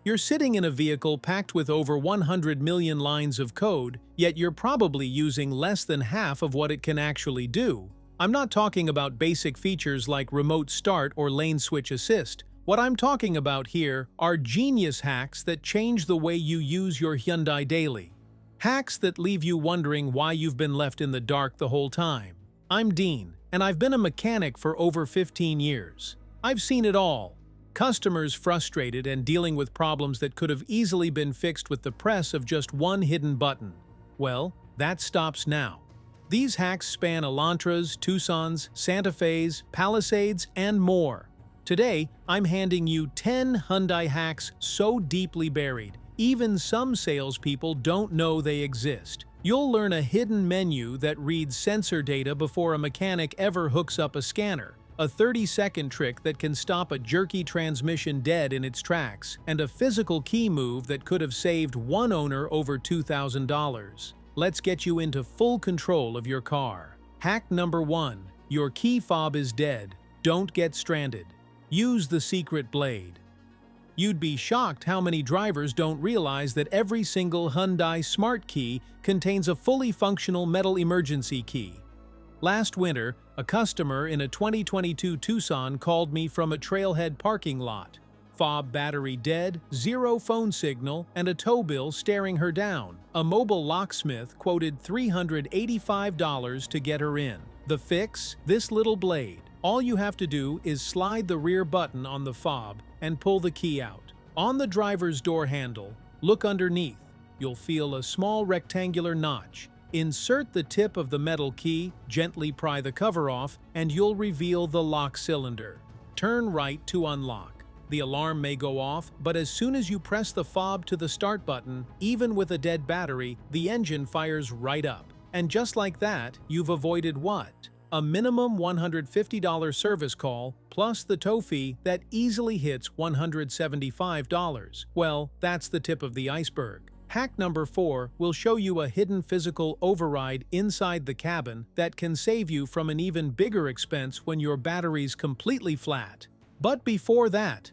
You're sitting in a vehicle packed with over 100 million lines of code, yet you're probably using less than half of what it can actually do. I'm not talking about basic features like remote start or lane switch assist. What I'm talking about here are genius hacks that change the way you use your Hyundai daily. Hacks that leave you wondering why you've been left in the dark the whole time. I'm Dean, and I've been a mechanic for over 15 years. I've seen it all. Customers frustrated and dealing with problems that could have easily been fixed with the press of just one hidden button. Well, that stops now. These hacks span Elantras, Tucsons, Santa Fes, Palisades, and more. Today, I'm handing you 10 Hyundai hacks so deeply buried, even some salespeople don't know they exist. You'll learn a hidden menu that reads sensor data before a mechanic ever hooks up a scanner, a 30-second trick that can stop a jerky transmission dead in its tracks, and a physical key move that could have saved one owner over $2,000. Let's get you into full control of your car. Hack number 1. Your key fob is dead. Don't get stranded. Use the secret blade. You'd be shocked how many drivers don't realize that every single Hyundai Smart Key contains a fully functional metal emergency key. Last winter, a customer in a 2022 Tucson called me from a trailhead parking lot. Fob battery dead, zero phone signal, and a tow bill staring her down. A mobile locksmith quoted $385 to get her in. The fix? This little blade. All you have to do is slide the rear button on the fob and pull the key out. On the driver's door handle, look underneath. You'll feel a small rectangular notch. Insert the tip of the metal key, gently pry the cover off, and you'll reveal the lock cylinder. Turn right to unlock. The alarm may go off, but as soon as you press the fob to the start button, even with a dead battery, the engine fires right up. And just like that, you've avoided what? A minimum $150 service call, plus the tow fee that easily hits $175. Well, that's the tip of the iceberg. Hack number 4 will show you a hidden physical override inside the cabin that can save you from an even bigger expense when your battery's completely flat. But before that,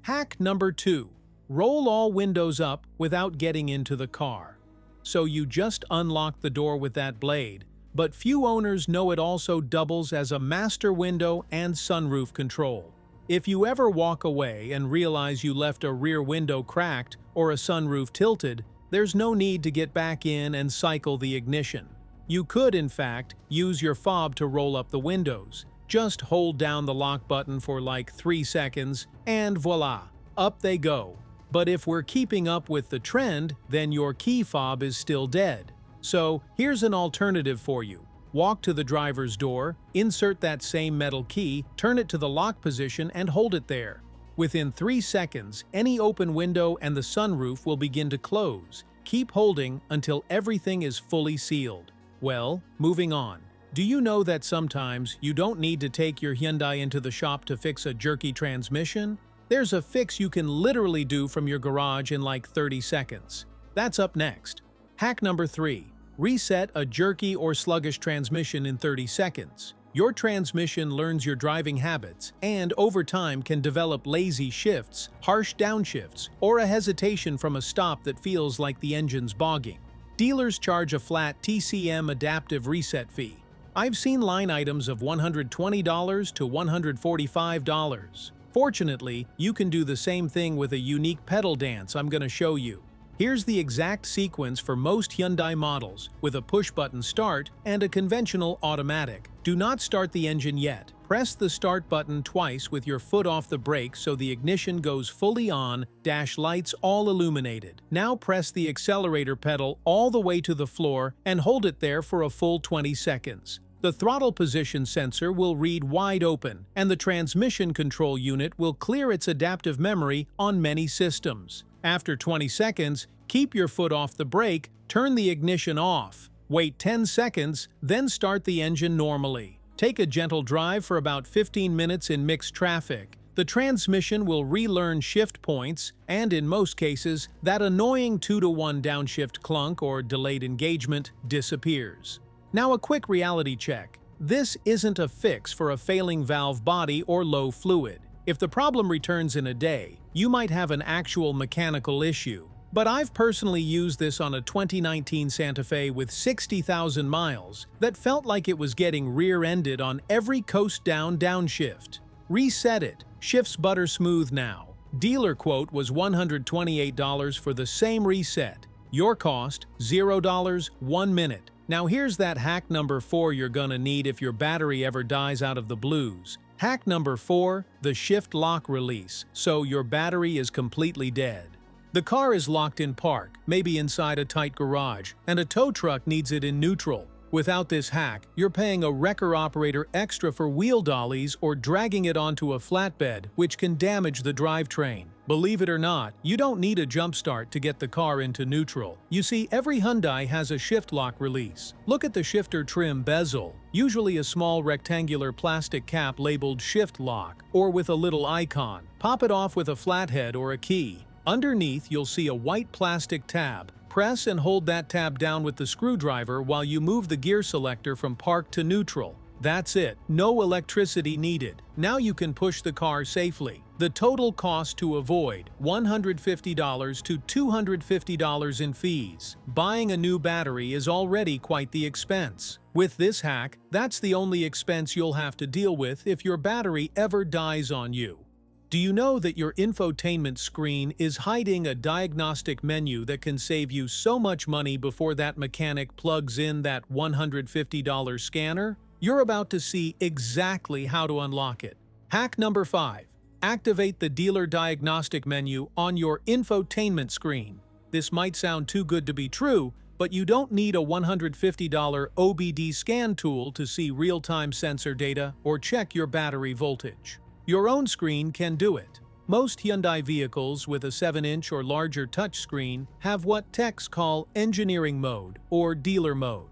hack number 2. Roll all windows up without getting into the car. So you just unlock the door with that blade, but few owners know it also doubles as a master window and sunroof control. If you ever walk away and realize you left a rear window cracked or a sunroof tilted, there's no need to get back in and cycle the ignition. You could, in fact, use your fob to roll up the windows. Just hold down the lock button for like 3 seconds, and voila, up they go. But if we're keeping up with the trend, then your key fob is still dead. So here's an alternative for you. Walk to the driver's door, insert that same metal key, turn it to the lock position, and hold it there. Within 3 seconds, any open window and the sunroof will begin to close. Keep holding until everything is fully sealed. Well, moving on. Do you know that sometimes you don't need to take your Hyundai into the shop to fix a jerky transmission? There's a fix you can literally do from your garage in like 30 seconds. That's up next. Hack number 3. Reset a jerky or sluggish transmission in 30 seconds. Your transmission learns your driving habits and, over time, can develop lazy shifts, harsh downshifts, or a hesitation from a stop that feels like the engine's bogging. Dealers charge a flat TCM adaptive reset fee. I've seen line items of $120 to $145. Fortunately, you can do the same thing with a unique pedal dance I'm going to show you. Here's the exact sequence for most Hyundai models, with a push-button start and a conventional automatic. Do not start the engine yet. Press the start button twice with your foot off the brake so the ignition goes fully on, dash lights all illuminated. Now press the accelerator pedal all the way to the floor and hold it there for a full 20 seconds. The throttle position sensor will read wide open, and the transmission control unit will clear its adaptive memory on many systems. After 20 seconds, keep your foot off the brake, turn the ignition off. Wait 10 seconds, then start the engine normally. Take a gentle drive for about 15 minutes in mixed traffic. The transmission will relearn shift points, and in most cases, that annoying 2-to-1 downshift clunk or delayed engagement disappears. Now a quick reality check. This isn't a fix for a failing valve body or low fluid. If the problem returns in a day, you might have an actual mechanical issue. But I've personally used this on a 2019 Santa Fe with 60,000 miles that felt like it was getting rear-ended on every coast downshift. Reset it. Shifts butter smooth now. Dealer quote was $128 for the same reset. Your cost, $0, 1 minute. Now here's that hack number 4 you're gonna need if your battery ever dies out of the blues. Hack number 4, the shift lock release, so your battery is completely dead. The car is locked in park, maybe inside a tight garage, and a tow truck needs it in neutral. Without this hack, you're paying a wrecker operator extra for wheel dollies or dragging it onto a flatbed, which can damage the drivetrain. Believe it or not, you don't need a jump start to get the car into neutral. You see, every Hyundai has a shift lock release. Look at the shifter trim bezel, usually a small rectangular plastic cap labeled shift lock, or with a little icon. Pop it off with a flathead or a key. Underneath, you'll see a white plastic tab. Press and hold that tab down with the screwdriver while you move the gear selector from park to neutral. That's it. No electricity needed. Now you can push the car safely. The total cost to avoid, $150 to $250 in fees. Buying a new battery is already quite the expense. With this hack, that's the only expense you'll have to deal with if your battery ever dies on you. Do you know that your infotainment screen is hiding a diagnostic menu that can save you so much money before that mechanic plugs in that $150 scanner? You're about to see exactly how to unlock it. Hack number 5. Activate the dealer diagnostic menu on your infotainment screen. This might sound too good to be true, but you don't need a $150 OBD scan tool to see real-time sensor data or check your battery voltage. Your own screen can do it. Most Hyundai vehicles with a 7-inch or larger touchscreen have what techs call engineering mode or dealer mode.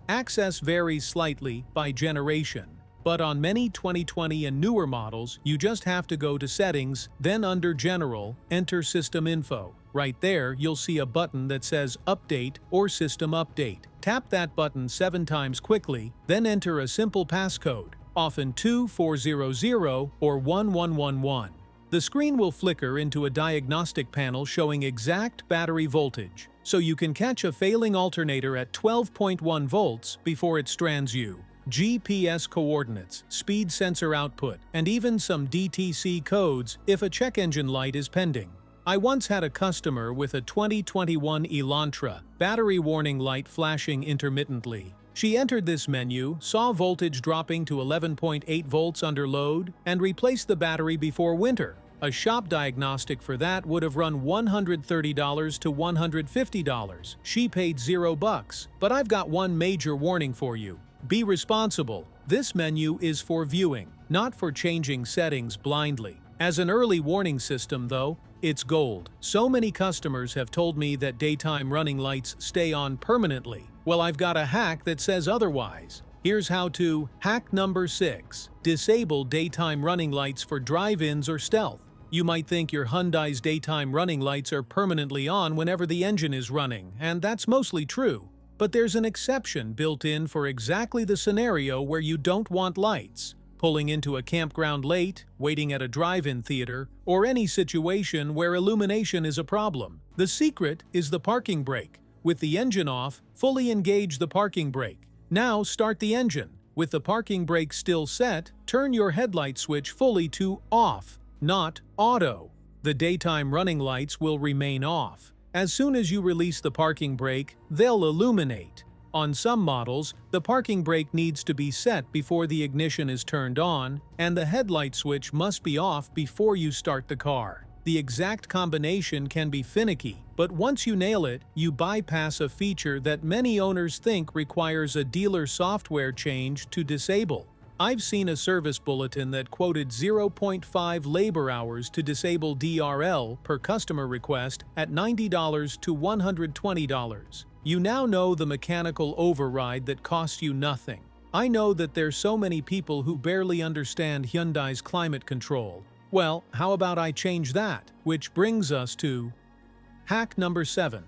Access varies slightly by generation, but on many 2020 and newer models, you just have to go to Settings, then under General, enter System Info. Right there, you'll see a button that says Update or System Update. Tap that button 7 times quickly, then enter a simple passcode, often 2400 or 1111. The screen will flicker into a diagnostic panel showing exact battery voltage, so you can catch a failing alternator at 12.1 volts before it strands you. GPS coordinates, speed sensor output, and even some DTC codes if a check engine light is pending. I once had a customer with a 2021 Elantra, battery warning light flashing intermittently. She entered this menu, saw voltage dropping to 11.8 volts under load, and replaced the battery before winter. A shop diagnostic for that would have run $130 to $150. She paid $0, but I've got one major warning for you. Be responsible. This menu is for viewing, not for changing settings blindly. As an early warning system, though, it's gold. So many customers have told me that daytime running lights stay on permanently. Well, I've got a hack that says otherwise. Here's how to. Hack number 6. Disable daytime running lights for drive-ins or stealth. You might think your Hyundai's daytime running lights are permanently on whenever the engine is running, and that's mostly true. But there's an exception built in for exactly the scenario where you don't want lights. Pulling into a campground late, waiting at a drive-in theater, or any situation where illumination is a problem. The secret is the parking brake. With the engine off, fully engage the parking brake. Now start the engine. With the parking brake still set, turn your headlight switch fully to off, not auto. The daytime running lights will remain off. As soon as you release the parking brake, they'll illuminate. On some models, the parking brake needs to be set before the ignition is turned on, and the headlight switch must be off before you start the car. The exact combination can be finicky, but once you nail it, you bypass a feature that many owners think requires a dealer software change to disable. I've seen a service bulletin that quoted 0.5 labor hours to disable DRL per customer request at $90 to $120. You now know the mechanical override that costs you nothing. I know that there's so many people who barely understand Hyundai's climate control. Well, how about I change that? Which brings us to hack number 7.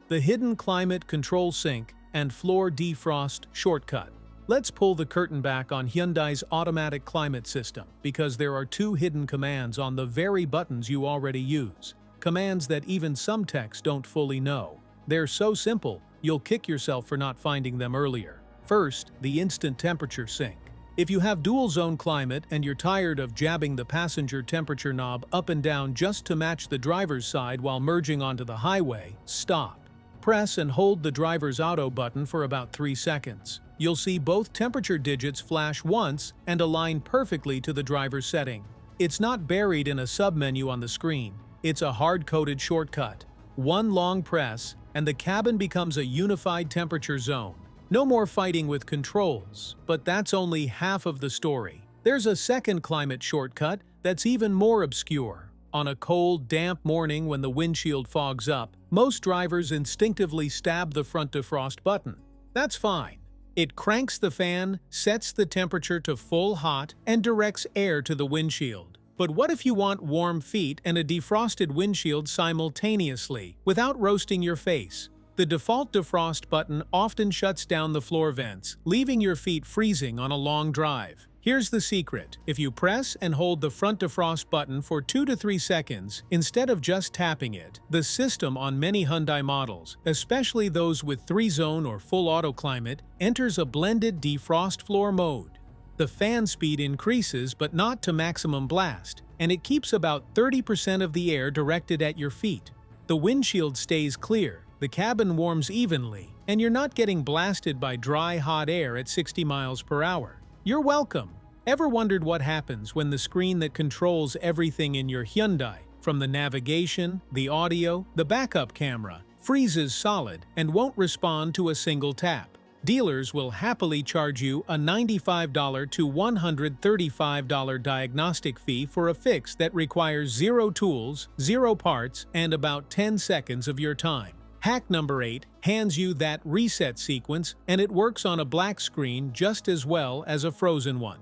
The hidden climate control sink and floor defrost shortcut. Let's pull the curtain back on Hyundai's automatic climate system, because there are two hidden commands on the very buttons you already use. Commands that even some techs don't fully know. They're so simple, you'll kick yourself for not finding them earlier. First, the instant temperature sync. If you have dual-zone climate and you're tired of jabbing the passenger temperature knob up and down just to match the driver's side while merging onto the highway, stop. Press and hold the driver's auto button for about 3 seconds. You'll see both temperature digits flash once and align perfectly to the driver's setting. It's not buried in a submenu on the screen. It's a hard-coded shortcut. One long press, and the cabin becomes a unified temperature zone. No more fighting with controls, but that's only half of the story. There's a second climate shortcut that's even more obscure. On a cold, damp morning when the windshield fogs up, most drivers instinctively stab the front defrost button. That's fine. It cranks the fan, sets the temperature to full hot, and directs air to the windshield. But what if you want warm feet and a defrosted windshield simultaneously, without roasting your face? The default defrost button often shuts down the floor vents, leaving your feet freezing on a long drive. Here's the secret. If you press and hold the front defrost button for 2 to 3 seconds, instead of just tapping it, the system on many Hyundai models, especially those with 3-zone or full auto climate, enters a blended defrost floor mode. The fan speed increases but not to maximum blast, and it keeps about 30% of the air directed at your feet. The windshield stays clear, the cabin warms evenly, and you're not getting blasted by dry, hot air at 60 miles per hour. You're welcome. Ever wondered what happens when the screen that controls everything in your Hyundai, from the navigation, the audio, the backup camera, freezes solid and won't respond to a single tap? Dealers will happily charge you a $95 to $135 diagnostic fee for a fix that requires 0 tools, 0 parts, and about 10 seconds of your time. Hack number 8 hands you that reset sequence, and it works on a black screen just as well as a frozen one.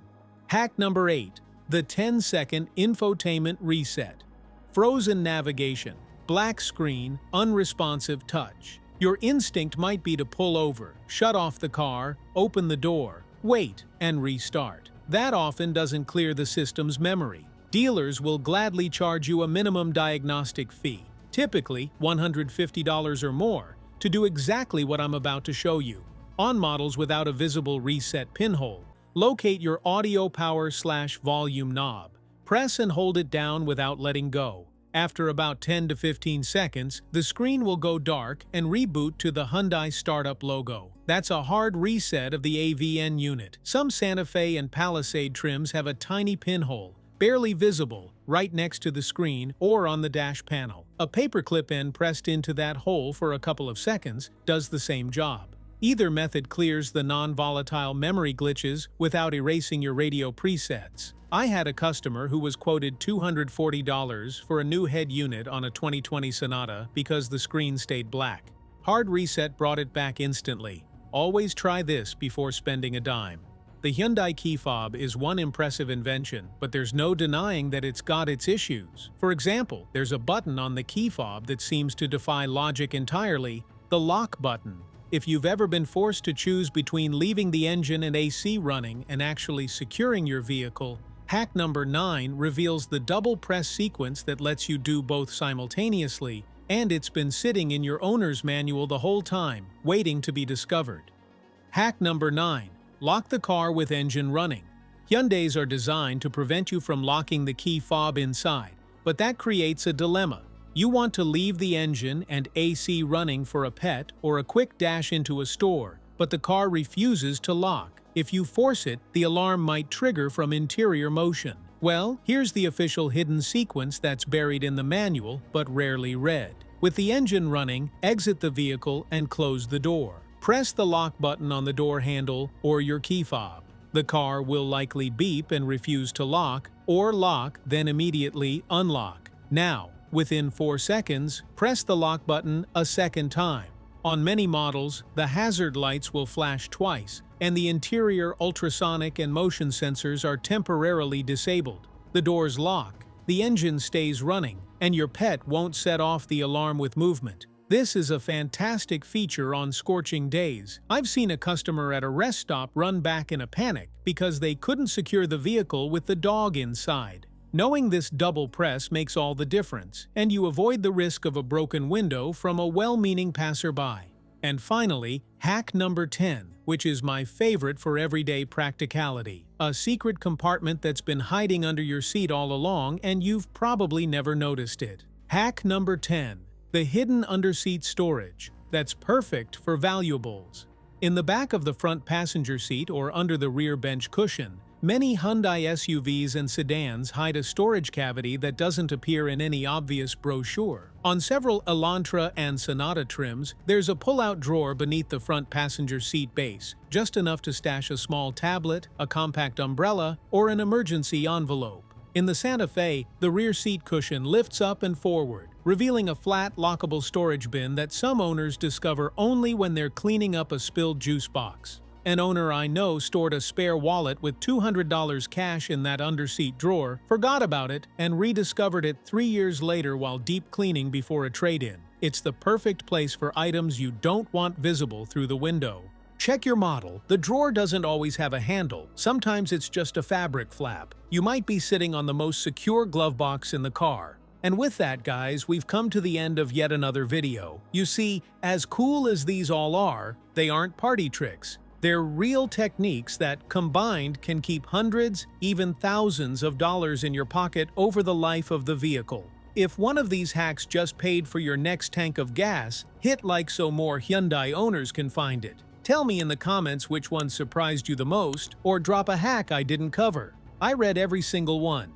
Hack number 8. The 10-second infotainment reset. Frozen navigation, black screen, unresponsive touch. Your instinct might be to pull over, shut off the car, open the door, wait, and restart. That often doesn't clear the system's memory. Dealers will gladly charge you a minimum diagnostic fee, typically $150 or more, to do exactly what I'm about to show you. On models without a visible reset pinhole, locate your audio power/volume knob. Press and hold it down without letting go. After about 10 to 15 seconds, the screen will go dark and reboot to the Hyundai startup logo. That's a hard reset of the AVN unit. Some Santa Fe and Palisade trims have a tiny pinhole, barely visible, right next to the screen or on the dash panel. A paperclip end pressed into that hole for a couple of seconds does the same job. Either method clears the non-volatile memory glitches without erasing your radio presets. I had a customer who was quoted $240 for a new head unit on a 2020 Sonata because the screen stayed black. Hard reset brought it back instantly. Always try this before spending a dime. The Hyundai key fob is one impressive invention, but there's no denying that it's got its issues. For example, there's a button on the key fob that seems to defy logic entirely: the lock button. If you've ever been forced to choose between leaving the engine and AC running and actually securing your vehicle, hack number 9 reveals the double press sequence that lets you do both simultaneously, and it's been sitting in your owner's manual the whole time, waiting to be discovered. Hack number 9. Lock the car with engine running. Hyundais are designed to prevent you from locking the key fob inside, but that creates a dilemma. You want to leave the engine and AC running for a pet or a quick dash into a store, but the car refuses to lock. If you force it, the alarm might trigger from interior motion. Well, here's the official hidden sequence that's buried in the manual but rarely read. With the engine running, exit the vehicle and close the door. Press the lock button on the door handle or your key fob. The car will likely beep and refuse to lock, or lock, then immediately unlock. Now, within 4 seconds, press the lock button a second time. On many models, the hazard lights will flash twice, and the interior ultrasonic and motion sensors are temporarily disabled. The doors lock, the engine stays running, and your pet won't set off the alarm with movement. This is a fantastic feature on scorching days. I've seen a customer at a rest stop run back in a panic because they couldn't secure the vehicle with the dog inside. Knowing this double press makes all the difference, and you avoid the risk of a broken window from a well-meaning passerby. And finally, hack number 10, which is my favorite for everyday practicality. A secret compartment that's been hiding under your seat all along and you've probably never noticed it. Hack number 10. The hidden underseat storage. That's perfect for valuables. In the back of the front passenger seat or under the rear bench cushion, many Hyundai SUVs and sedans hide a storage cavity that doesn't appear in any obvious brochure. On several Elantra and Sonata trims, there's a pull-out drawer beneath the front passenger seat base, just enough to stash a small tablet, a compact umbrella, or an emergency envelope. In the Santa Fe, the rear seat cushion lifts up and forward, revealing a flat, lockable storage bin that some owners discover only when they're cleaning up a spilled juice box. An owner I know stored a spare wallet with $200 cash in that underseat drawer, forgot about it, and rediscovered it 3 years later while deep cleaning before a trade-in. It's the perfect place for items you don't want visible through the window. Check your model. The drawer doesn't always have a handle. Sometimes it's just a fabric flap. You might be sitting on the most secure glove box in the car. And with that, guys, we've come to the end of yet another video. You see, as cool as these all are, they aren't party tricks. They're real techniques that, combined, can keep hundreds, even thousands of dollars in your pocket over the life of the vehicle. If one of these hacks just paid for your next tank of gas, hit like so more Hyundai owners can find it. Tell me in the comments which one surprised you the most, or drop a hack I didn't cover. I read every single one.